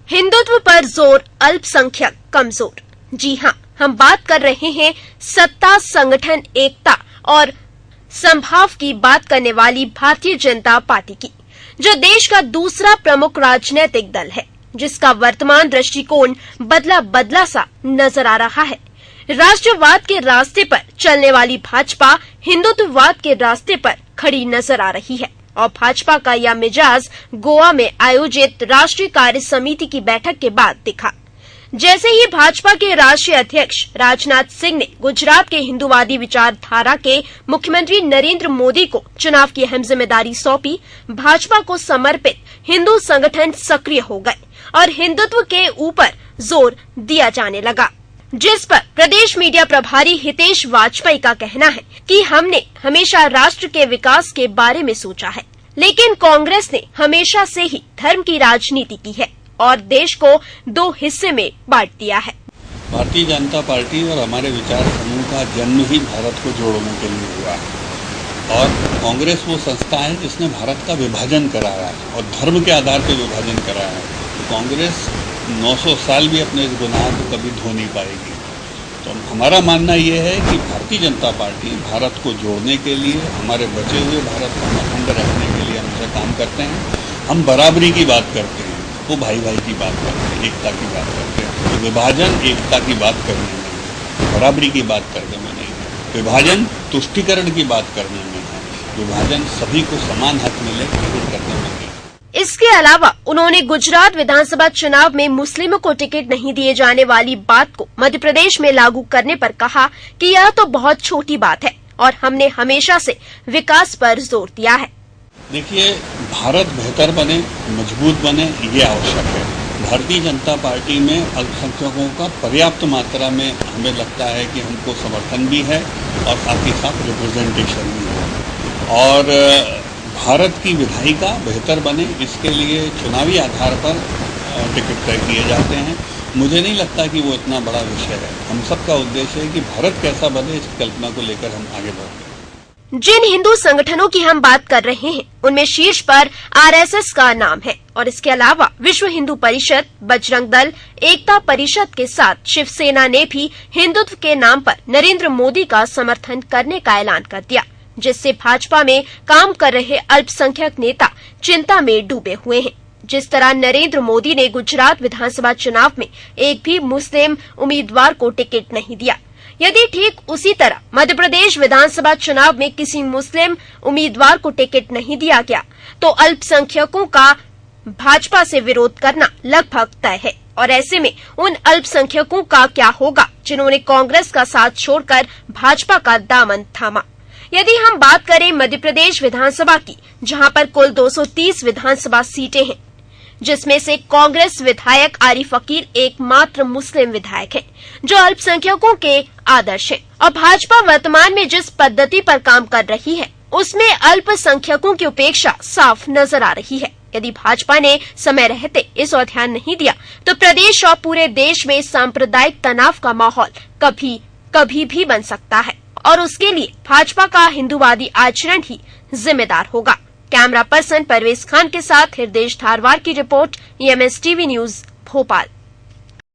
हिंदुत्व पर जोर, अल्पसंख्यक कमजोर। जी हाँ, हम बात कर रहे हैं सत्ता, संगठन, एकता और संभाव की बात करने वाली भारतीय जनता पार्टी की, जो देश का दूसरा प्रमुख राजनीतिक दल है, जिसका वर्तमान दृष्टिकोण बदला सा नजर आ रहा है। राष्ट्रवाद के रास्ते पर चलने वाली भाजपा हिंदुत्ववाद के रास्ते पर खड़ी नजर आ रही है और भाजपा का यह मिजाज गोवा में आयोजित राष्ट्रीय कार्य समिति की बैठक के बाद दिखा। जैसे ही भाजपा के राष्ट्रीय अध्यक्ष राजनाथ सिंह ने गुजरात के हिंदूवादी विचारधारा के मुख्यमंत्री नरेंद्र मोदी को चुनाव की अहम जिम्मेदारी सौंपी, भाजपा को समर्पित हिंदू संगठन सक्रिय हो गए और हिंदुत्व के ऊपर जोर दिया जाने लगा, जिस पर प्रदेश मीडिया प्रभारी हितेश वाजपेयी का कहना है कि हमने हमेशा राष्ट्र के विकास के बारे में सोचा है, लेकिन कांग्रेस ने हमेशा से ही धर्म की राजनीति की है और देश को दो हिस्से में बांट दिया है। भारतीय जनता पार्टी और हमारे विचार समूह का जन्म ही भारत को जोड़ने के लिए हुआ है और कांग्रेस वो संस्था है जिसने भारत का विभाजन कराया है और धर्म के आधार पर विभाजन कराया है। तो कांग्रेस 900 साल भी अपने इस गुनाह को कभी धो नहीं पाएगी। तो हमारा मानना ये है कि भारतीय जनता पार्टी भारत को जोड़ने के लिए, हमारे बचे हुए भारत को अखंड रखने के लिए हमेशा काम करते हैं। हम बराबरी की बात करते हैं, वो भाई भाई की बात करते हैं, एकता की बात करते हैं। तो विभाजन एकता की बात करने में नहीं, बराबरी की बात करने में नहीं, विभाजन तुष्टीकरण की बात करने में है, विभाजन सभी को समान हक मिले करने में नहीं। इसके अलावा उन्होंने गुजरात विधानसभा चुनाव में मुस्लिमों को टिकट नहीं दिए जाने वाली बात को मध्य प्रदेश में लागू करने पर कहा कि यह तो बहुत छोटी बात है और हमने हमेशा से विकास पर जोर दिया है। देखिए, भारत बेहतर बने, मजबूत बने, ये आवश्यक है। भारतीय जनता पार्टी में अल्पसंख्यकों का पर्याप्त मात्रा में हमें लगता है कि हमको समर्थन भी है और साथ ही साथ रिप्रेजेंटेशन भी है और भारत की विधायिका बेहतर बने, इसके लिए चुनावी आधार पर टिकट तय किए जाते हैं। मुझे नहीं लगता कि वो इतना बड़ा विषय है। हम सबका उद्देश्य है कि भारत कैसा बने, इस कल्पना को लेकर हम आगे बढ़ें। जिन हिंदू संगठनों की हम बात कर रहे हैं, उनमें शीर्ष पर आरएसएस का नाम है और इसके अलावा विश्व हिंदू परिषद, बजरंग दल, एकता परिषद के साथ शिवसेना ने भी हिंदुत्व के नाम पर नरेंद्र मोदी का समर्थन करने का ऐलान कर दिया, जिससे भाजपा में काम कर रहे अल्पसंख्यक नेता चिंता में डूबे हुए हैं। जिस तरह नरेंद्र मोदी ने गुजरात विधानसभा चुनाव में एक भी मुस्लिम उम्मीदवार को टिकट नहीं दिया, यदि ठीक उसी तरह मध्य प्रदेश विधानसभा चुनाव में किसी मुस्लिम उम्मीदवार को टिकट नहीं दिया गया, तो अल्पसंख्यकों का भाजपा से विरोध करना लगभग तय है। और ऐसे में उन अल्पसंख्यकों का क्या होगा जिन्होंने कांग्रेस का साथ छोड़कर भाजपा का दामन थामा। यदि हम बात करें मध्य प्रदेश विधानसभा की, जहां पर कुल 230 विधानसभा सीटें हैं, जिसमें से कांग्रेस विधायक आरिफ अकील एकमात्र मुस्लिम विधायक हैं, जो अल्पसंख्यकों के आदर्श हैं। और भाजपा वर्तमान में जिस पद्धति पर काम कर रही है, उसमें अल्पसंख्यकों की उपेक्षा साफ नजर आ रही है। यदि भाजपा ने समय रहते इस ओर ध्यान नहीं दिया, तो प्रदेश और पूरे देश में सांप्रदायिक तनाव का माहौल कभी भी बन सकता है और उसके लिए भाजपा का हिंदूवादी आचरण ही जिम्मेदार होगा। कैमरा पर्सन परवेज खान के साथ हृदय धारवार की report, EMS TV news, Bhopal.